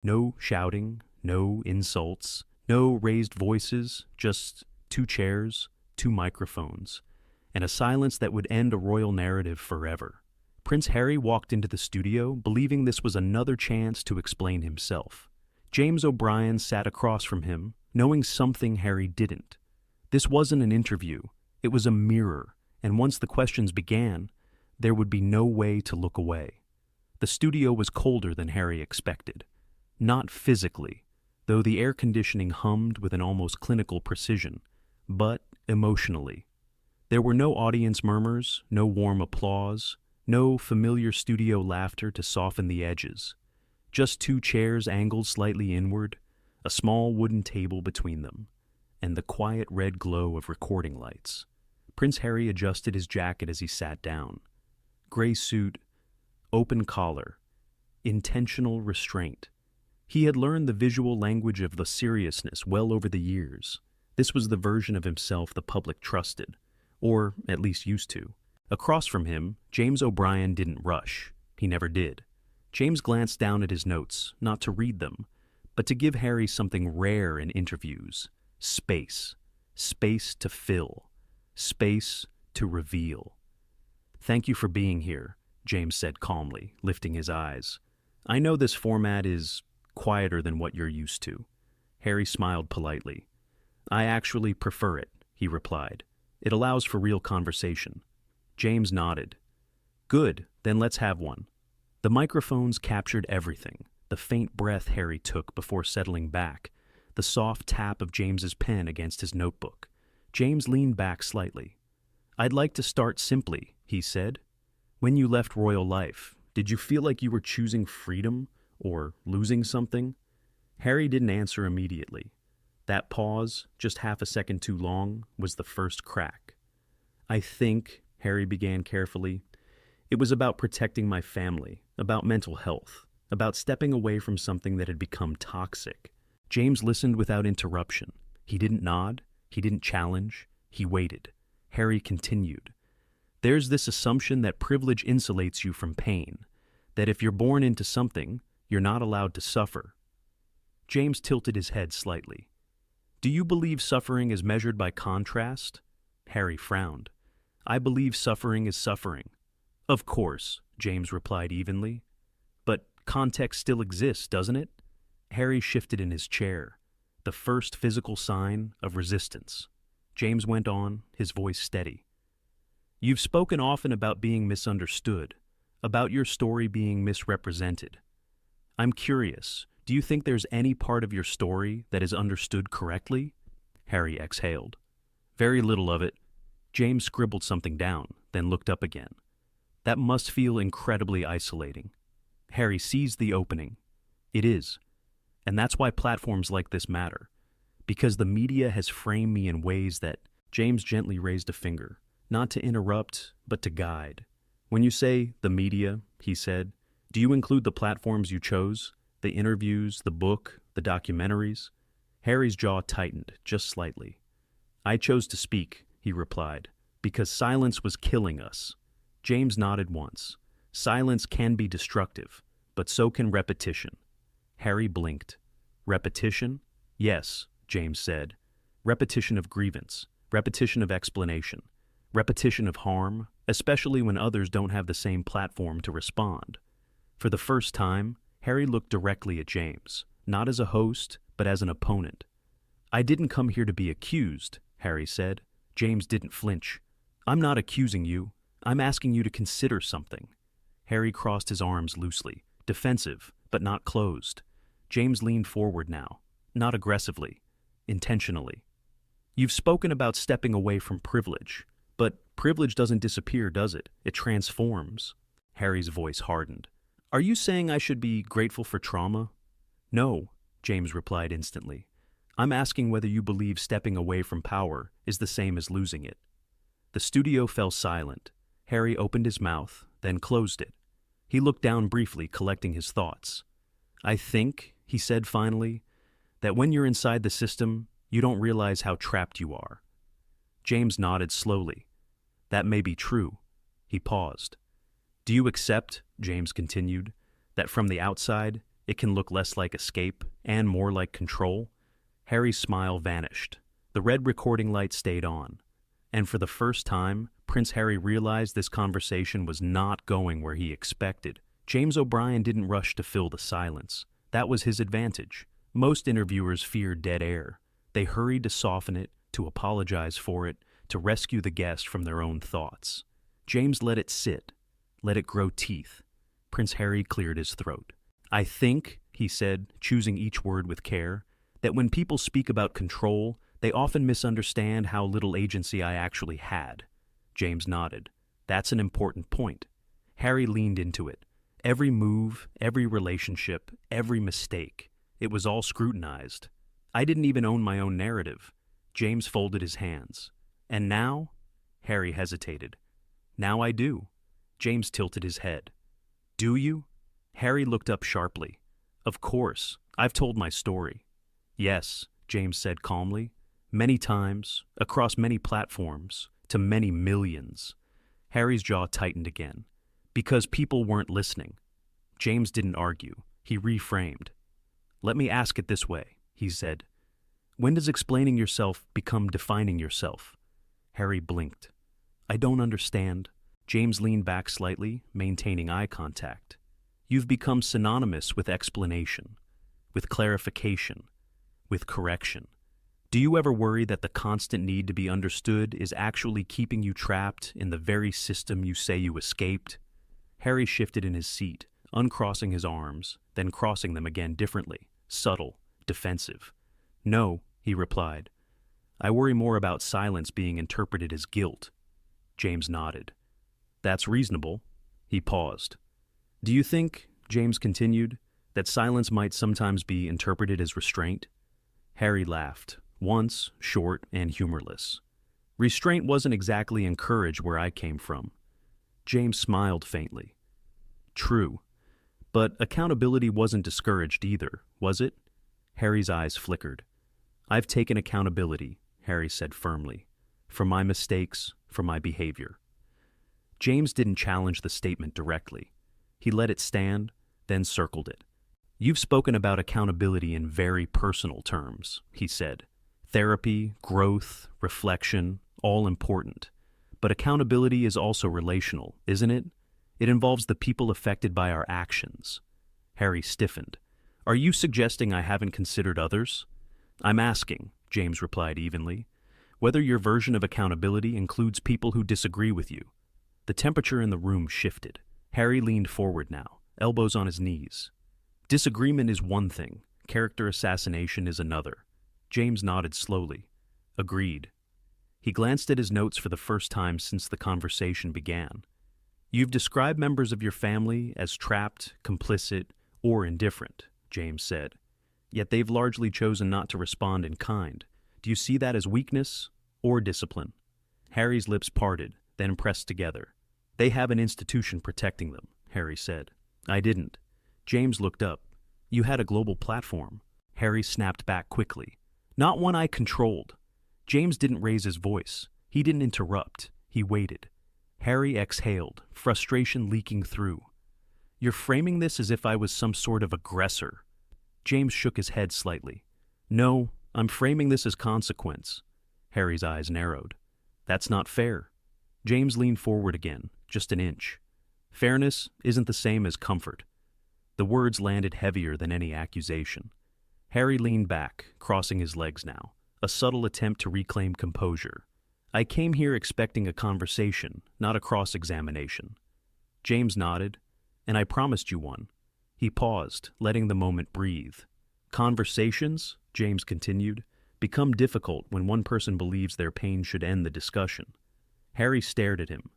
No shouting, no insults, no raised voices, just two chairs, two microphones, and a silence that would end a royal narrative forever. Prince Harry walked into the studio, believing this was another chance to explain himself. James O'Brien sat across from him, knowing something Harry didn't. This wasn't an interview, it was a mirror, and once the questions began, there would be no way to look away. The studio was colder than Harry expected. Not physically, though the air conditioning hummed with an almost clinical precision, but emotionally. There were no audience murmurs, no warm applause, no familiar studio laughter to soften the edges. Just two chairs angled slightly inward, a small wooden table between them, and the quiet red glow of recording lights. Prince Harry adjusted his jacket as he sat down. Gray suit, open collar, intentional restraint. He had learned the visual language of the seriousness well over the years. This was the version of himself the public trusted, or at least used to. Across from him, James O'Brien didn't rush. He never did. James glanced down at his notes, not to read them, but to give Harry something rare in interviews. Space. Space to fill. Space to reveal. "Thank you for being here," James said calmly, lifting his eyes. "I know this format is quieter than what you're used to." Harry smiled politely. "I actually prefer it," he replied. "It allows for real conversation." James nodded. "Good, then let's have one." The microphones captured everything, the faint breath Harry took before settling back, the soft tap of James's pen against his notebook. James leaned back slightly. "I'd like to start simply," he said. "When you left royal life, did you feel like you were choosing freedom or losing something?" Harry didn't answer immediately. That pause, just half a second too long, was the first crack. "I think," Harry began carefully, "it was about protecting my family, about mental health, about stepping away from something that had become toxic." James listened without interruption. He didn't nod, he didn't challenge, he waited. Harry continued. "There's this assumption that privilege insulates you from pain, that if you're born into something, you're not allowed to suffer." James tilted his head slightly. "Do you believe suffering is measured by contrast?" Harry frowned. "I believe suffering is suffering." "Of course," James replied evenly. "But context still exists, doesn't it?" Harry shifted in his chair, the first physical sign of resistance. James went on, his voice steady. "You've spoken often about being misunderstood, about your story being misrepresented. I'm curious, do you think there's any part of your story that is understood correctly?" Harry exhaled. "Very little of it." James scribbled something down, then looked up again. "That must feel incredibly isolating." Harry seized the opening. "It is. And that's why platforms like this matter. Because the media has framed me in ways that—" James gently raised a finger, not to interrupt, but to guide. "When you say the media," he said, "do you include the platforms you chose? The interviews, the book, the documentaries?" Harry's jaw tightened, just slightly. "I chose to speak," he replied, "because silence was killing us." James nodded once. "Silence can be destructive, but so can repetition." Harry blinked. "Repetition?" "Yes," James said. "Repetition of grievance, repetition of explanation, repetition of harm, especially when others don't have the same platform to respond." For the first time, Harry looked directly at James, not as a host, but as an opponent. "I didn't come here to be accused," Harry said. James didn't flinch. "I'm not accusing you. I'm asking you to consider something." Harry crossed his arms loosely, defensive, but not closed. James leaned forward now, not aggressively, intentionally. "You've spoken about stepping away from privilege, but privilege doesn't disappear, does it? It transforms." Harry's voice hardened. "Are you saying I should be grateful for trauma?" "No," James replied instantly. "I'm asking whether you believe stepping away from power is the same as losing it." The studio fell silent. Harry opened his mouth, then closed it. He looked down briefly, collecting his thoughts. "I think," he said finally, "that when you're inside the system, you don't realize how trapped you are." James nodded slowly. "That may be true." He paused. "Do you accept," James continued, "that from the outside, it can look less like escape and more like control. Harry's smile vanished. The red recording light stayed on. And for the first time, Prince Harry realized this conversation was not going where he expected. James O'Brien didn't rush to fill the silence. That was his advantage. Most interviewers feared dead air. They hurried to soften it, to apologize for it, to rescue the guest from their own thoughts. James let it sit, let it grow teeth. Prince Harry cleared his throat. "I think," he said, choosing each word with care, "that when people speak about control, they often misunderstand how little agency I actually had." James nodded. "That's an important point." Harry leaned into it. Every move, every relationship, every mistake, it was all scrutinized. I didn't even own my own narrative. James folded his hands. "And now?" Harry hesitated. "Now I do." James tilted his head. "Do you?" Harry looked up sharply. "Of course. I've told my story." "Yes," James said calmly. "Many times, across many platforms, to many millions." Harry's jaw tightened again. "Because people weren't listening." James didn't argue. He reframed. "Let me ask it this way," he said. "When does explaining yourself become defining yourself?" Harry blinked. "I don't understand." James leaned back slightly, maintaining eye contact. "You've become synonymous with explanation, with clarification, with correction. Do you ever worry that the constant need to be understood is actually keeping you trapped in the very system you say you escaped?" Harry shifted in his seat, uncrossing his arms, then crossing them again differently, subtle, defensive. "No," he replied. "I worry more about silence being interpreted as guilt." James nodded. "That's reasonable." He paused. "Do you think," James continued, "that silence might sometimes be interpreted as restraint?" Harry laughed, once short and humorless. "Restraint wasn't exactly encouraged where I came from." James smiled faintly. "True. But accountability wasn't discouraged either, was it?" Harry's eyes flickered. "I've taken accountability," Harry said firmly, "for my mistakes, for my behavior." James didn't challenge the statement directly. He let it stand, then circled it. "You've spoken about accountability in very personal terms," he said. "Therapy, growth, reflection, all important. But accountability is also relational, isn't it? It involves the people affected by our actions." Harry stiffened. "Are you suggesting I haven't considered others?" "I'm asking," James replied evenly, "whether your version of accountability includes people who disagree with you." The temperature in the room shifted. Harry leaned forward now, elbows on his knees. "Disagreement is one thing, character assassination is another." James nodded slowly. "Agreed." He glanced at his notes for the first time since the conversation began. "You've described members of your family as trapped, complicit, or indifferent," James said. "Yet they've largely chosen not to respond in kind. Do you see that as weakness or discipline?" Harry's lips parted, then pressed together. "They have an institution protecting them," Harry said. "I didn't." James looked up. "You had a global platform." Harry snapped back quickly. "Not one I controlled." James didn't raise his voice. He didn't interrupt. He waited. Harry exhaled, frustration leaking through. "You're framing this as if I was some sort of aggressor." James shook his head slightly. "No, I'm framing this as consequence." Harry's eyes narrowed. "That's not fair." James leaned forward again, just an inch. "Fairness isn't the same as comfort." The words landed heavier than any accusation. Harry leaned back, crossing his legs now, a subtle attempt to reclaim composure. "I came here expecting a conversation, not a cross-examination." James nodded. "And I promised you one." He paused, letting the moment breathe. "Conversations," James continued, "become difficult when one person believes their pain should end the discussion." Harry stared at him.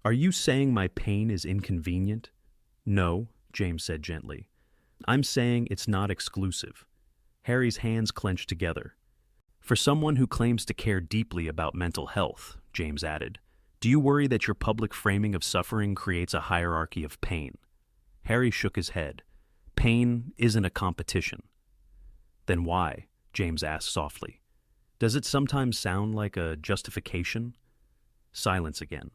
"Are you saying my pain is inconvenient?" "No," James said gently. "I'm saying it's not exclusive." Harry's hands clenched together. "For someone who claims to care deeply about mental health," James added, "do you worry that your public framing of suffering creates a hierarchy of pain?" Harry shook his head. "Pain isn't a competition." "Then why?" James asked softly. "Does it sometimes sound like a justification?" Silence again.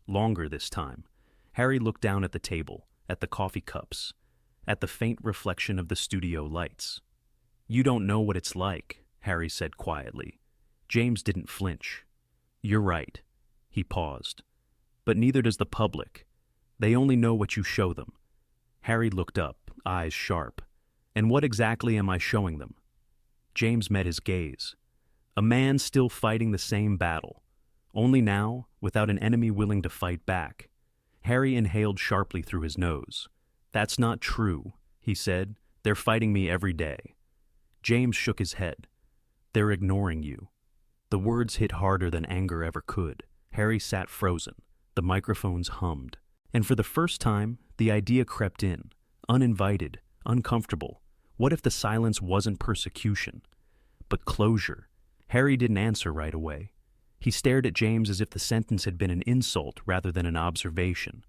Longer this time. Harry looked down at the table, at the coffee cups. at the faint reflection of the studio lights. "You don't know what it's like," Harry said quietly. James didn't flinch. "You're right." He paused. "But neither does the public. They only know what you show them." Harry looked up, eyes sharp. "And what exactly am I showing them?" James met his gaze. A man still fighting the same battle, only now without an enemy willing to fight back. Harry inhaled sharply through his nose. "That's not true," he said. "They're fighting me every day." James shook his head. "They're ignoring you." The words hit harder than anger ever could. Harry sat frozen. The microphones hummed. And for the first time, the idea crept in, uninvited, uncomfortable. What if the silence wasn't persecution, but closure? Harry didn't answer right away. He stared at James as if the sentence had been an insult rather than an observation.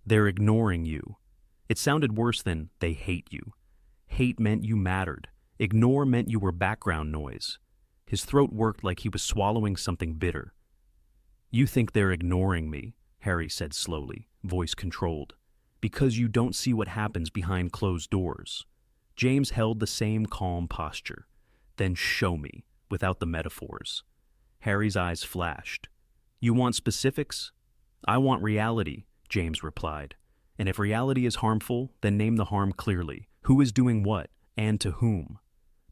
"They're ignoring you." It sounded worse than "they hate you." Hate meant you mattered. Ignore meant you were background noise. His throat worked like he was swallowing something bitter. "You think they're ignoring me," Harry said slowly, voice controlled, "because you don't see what happens behind closed doors." James held the same calm posture. "Then show me," without the metaphors. Harry's eyes flashed. "You want specifics?" "I want reality," James replied. "And if reality is harmful, then name the harm clearly. Who is doing what, and to whom?"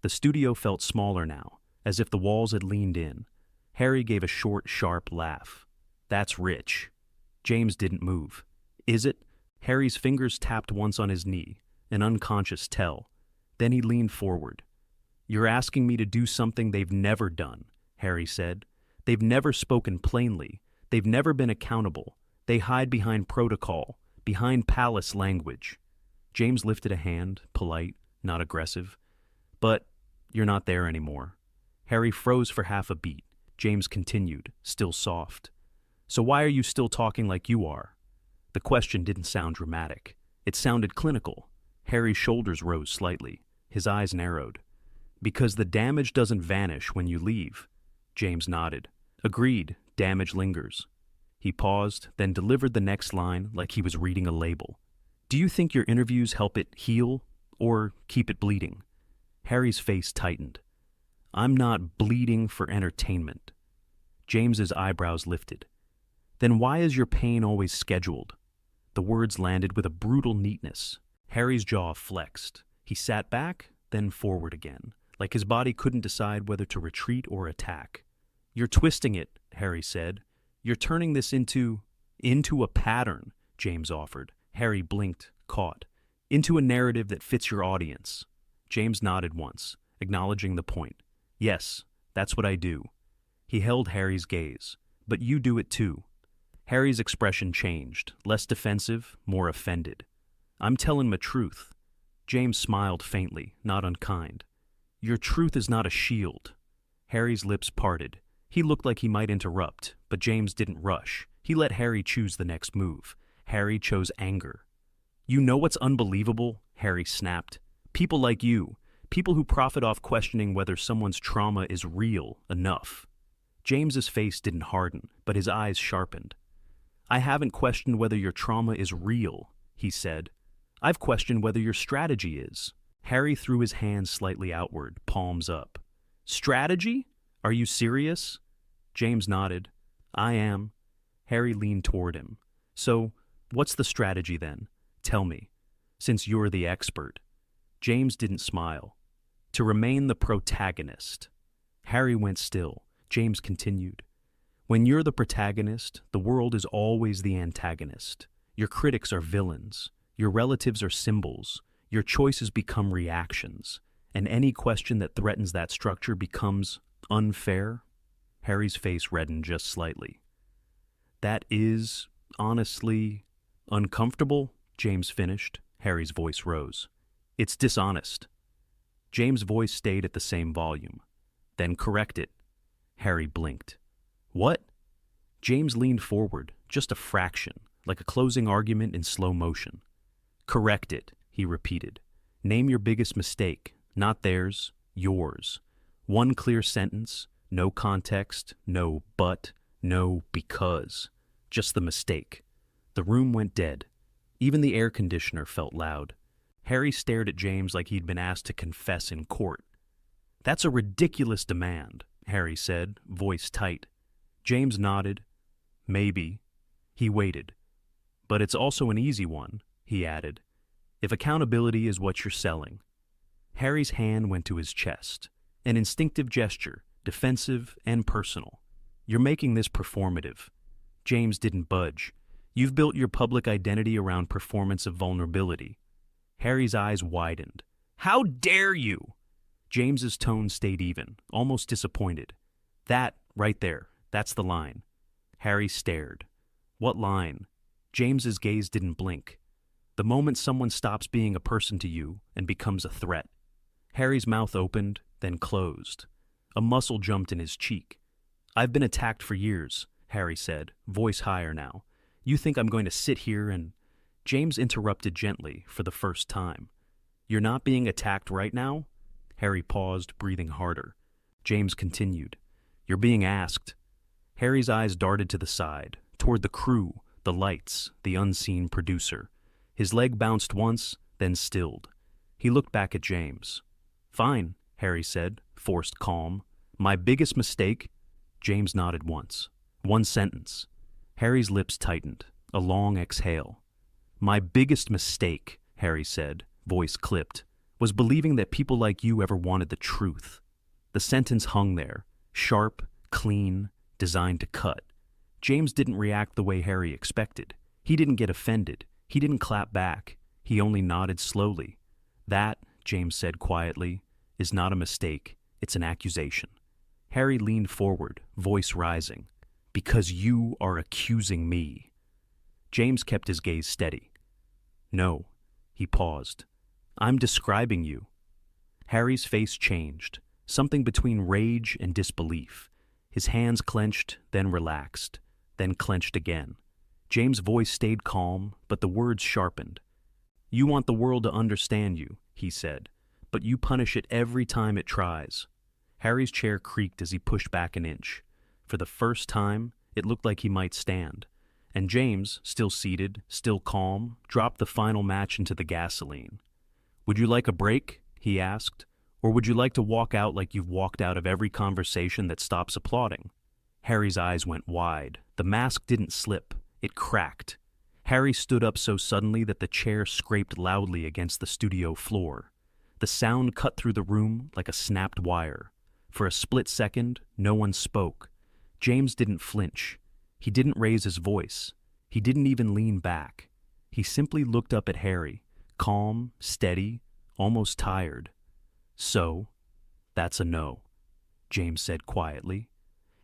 The studio felt smaller now, as if the walls had leaned in. Harry gave a short, sharp laugh. "That's rich." James didn't move. "Is it?" Harry's fingers tapped once on his knee, an unconscious tell. Then he leaned forward. "You're asking me to do something they've never done," Harry said. "They've never spoken plainly. They've never been accountable. They hide behind protocol, behind palace language." James lifted a hand, polite, not aggressive. "But you're not there anymore." Harry froze for half a beat. James continued, still soft. "So why are you still talking like you are?" The question didn't sound dramatic. It sounded clinical. Harry's shoulders rose slightly. His eyes narrowed. "Because the damage doesn't vanish when you leave." James nodded. "Agreed, damage lingers." He paused, then delivered the next line like he was reading a label. "Do you think your interviews help it heal, or keep it bleeding?" Harry's face tightened. "I'm not bleeding for entertainment." James's eyebrows lifted. "Then why is your pain always scheduled?" The words landed with a brutal neatness. Harry's jaw flexed. He sat back, then forward again, like his body couldn't decide whether to retreat or attack. "You're twisting it," Harry said. "You're turning this into a pattern," James offered. Harry blinked, caught. "Into a narrative that fits your audience." James nodded once, acknowledging the point. "Yes, that's what I do." He held Harry's gaze. "But you do it too." Harry's expression changed, less defensive, more offended. "I'm telling my truth." James smiled faintly, not unkind. "Your truth is not a shield." Harry's lips parted. He looked like he might interrupt, but James didn't rush. He let Harry choose the next move. Harry chose anger. "You know what's unbelievable?" Harry snapped. "People like you, people who profit off questioning whether someone's trauma is real enough." James's face didn't harden, but his eyes sharpened. "I haven't questioned whether your trauma is real," he said. "I've questioned whether your strategy is." Harry threw his hands slightly outward, palms up. "Strategy? Are you serious?" James nodded. "I am." Harry leaned toward him. "So, what's the strategy then? Tell me, since you're the expert." James didn't smile. "To remain the protagonist." Harry went still. James continued. "When you're the protagonist, the world is always the antagonist. Your critics are villains. Your relatives are symbols. Your choices become reactions. And any question that threatens that structure becomes unfair." Harry's face reddened just slightly. "That is, honestly, uncomfortable," James finished. Harry's voice rose. "It's dishonest." James' voice stayed at the same volume. "Then correct it." Harry blinked. "What?" James leaned forward, just a fraction, like a closing argument in slow motion. "Correct it," he repeated. "Name your biggest mistake, not theirs, yours. One clear sentence, no context, no but, no because. Just the mistake." The room went dead. Even the air conditioner felt loud. Harry stared at James like he'd been asked to confess in court. "That's a ridiculous demand," Harry said, voice tight. James nodded. "Maybe." He waited. "But it's also an easy one," he added, "if accountability is what you're selling." Harry's hand went to his chest, an instinctive gesture, defensive and personal. "You're making this performative." James didn't budge. "You've built your public identity around performance of vulnerability." Harry's eyes widened. "How dare you!" James's tone stayed even, almost disappointed. "That, right there, that's the line." Harry stared. "What line?" James's gaze didn't blink. "The moment someone stops being a person to you and becomes a threat." Harry's mouth opened, then closed. A muscle jumped in his cheek. "I've been attacked for years," Harry said, voice higher now. "You think I'm going to sit here and—" James interrupted gently for the first time. "You're not being attacked right now?" Harry paused, breathing harder. James continued. "You're being asked." Harry's eyes darted to the side, toward the crew, the lights, the unseen producer. His leg bounced once, then stilled. He looked back at James. "Fine," Harry said, forced calm. "My biggest mistake—" James nodded once. "One sentence." Harry's lips tightened, a long exhale. "My biggest mistake," Harry said, voice clipped, "was believing that people like you ever wanted the truth." The sentence hung there, sharp, clean, designed to cut. James didn't react the way Harry expected. He didn't get offended. He didn't clap back. He only nodded slowly. "That," James said quietly, "is not a mistake. It's an accusation." Harry leaned forward, voice rising. "Because you are accusing me." James kept his gaze steady. "No." He paused. "I'm describing you." Harry's face changed, something between rage and disbelief. His hands clenched, then relaxed, then clenched again. James' voice stayed calm, but the words sharpened. "You want the world to understand you," he said, "but you punish it every time it tries." Harry's chair creaked as he pushed back an inch. For the first time, it looked like he might stand. And James, still seated, still calm, dropped the final match into the gasoline. "Would you like a break?" he asked. "Or would you like to walk out like you've walked out of every conversation that stops applauding?" Harry's eyes went wide. The mask didn't slip. It cracked. Harry stood up so suddenly that the chair scraped loudly against the studio floor. The sound cut through the room like a snapped wire. For a split second, no one spoke. James didn't flinch. He didn't raise his voice. He didn't even lean back. He simply looked up at Harry, calm, steady, almost tired. "So, that's a no," James said quietly.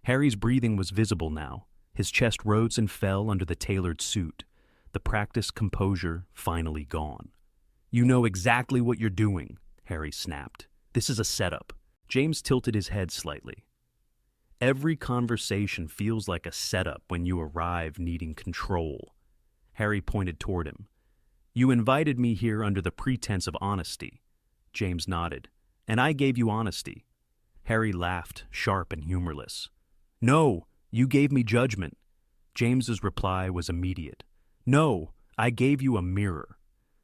Harry's breathing was visible now. His chest rose and fell under the tailored suit, the practiced composure finally gone. "You know exactly what you're doing," Harry snapped. "This is a setup." James tilted his head slightly. "Every conversation feels like a setup when you arrive needing control." Harry pointed toward him. "You invited me here under the pretense of honesty." James nodded. "And I gave you honesty." Harry laughed, sharp and humorless. "No, you gave me judgment." James's reply was immediate. "No, I gave you a mirror."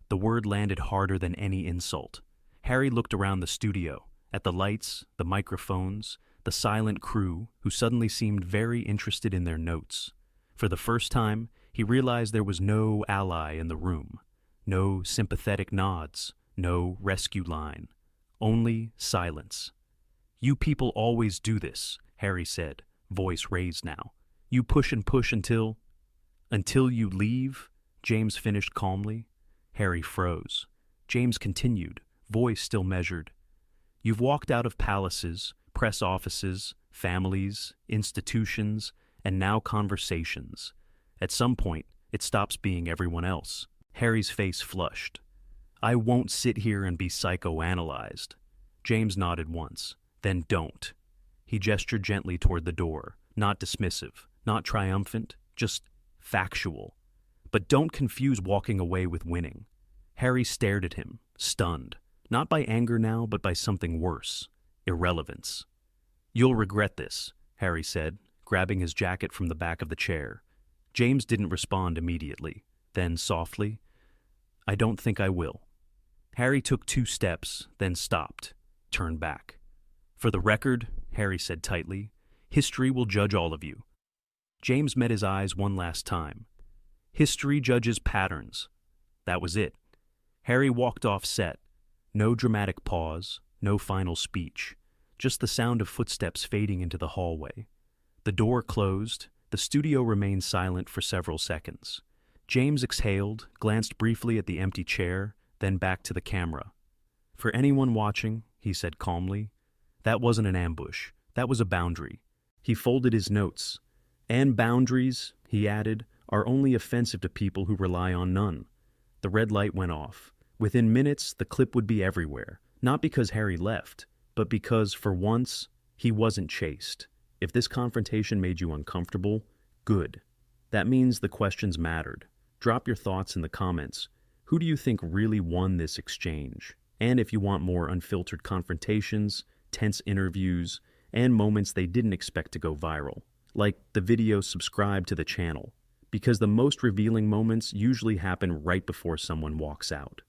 The word landed harder than any insult. Harry looked around the studio, at the lights, the microphones, the silent crew, who suddenly seemed very interested in their notes. For the first time, he realized there was no ally in the room, no sympathetic nods, no rescue line, only silence. "You people always do this," Harry said, voice raised now. "You push and push until—" "Until you leave," James finished calmly. Harry froze. James continued, voice still measured. "You've walked out of palaces, press offices, families, institutions, and now conversations. At some point, it stops being everyone else." Harry's face flushed. "I won't sit here and be psychoanalyzed." James nodded once. "Then don't." He gestured gently toward the door, not dismissive, not triumphant, just factual. "But don't confuse walking away with winning." Harry stared at him, stunned, not by anger now, but by something worse, irrelevance. "You'll regret this," Harry said, grabbing his jacket from the back of the chair. James didn't respond immediately. Then, softly, "I don't think I will." Harry took 2 steps, then stopped, turned back. "For the record," Harry said tightly, "history will judge all of you." James met his eyes one last time. History judges patterns. That was it. Harry walked off set. No dramatic pause, no final speech, just the sound of footsteps fading into the hallway. The door closed. The studio remained silent for several seconds. James exhaled, glanced briefly at the empty chair, then back to the camera. "For anyone watching," he said calmly, "that wasn't an ambush. That was a boundary." He folded his notes. "And boundaries," he added, "are only offensive to people who rely on none." The red light went off. Within minutes, the clip would be everywhere, not because Harry left, but because, for once, he wasn't chased. If this confrontation made you uncomfortable, good. That means the questions mattered. Drop your thoughts in the comments. Who do you think really won this exchange? And if you want more unfiltered confrontations, tense interviews, and moments they didn't expect to go viral, like the video, subscribe to the channel, because the most revealing moments usually happen right before someone walks out.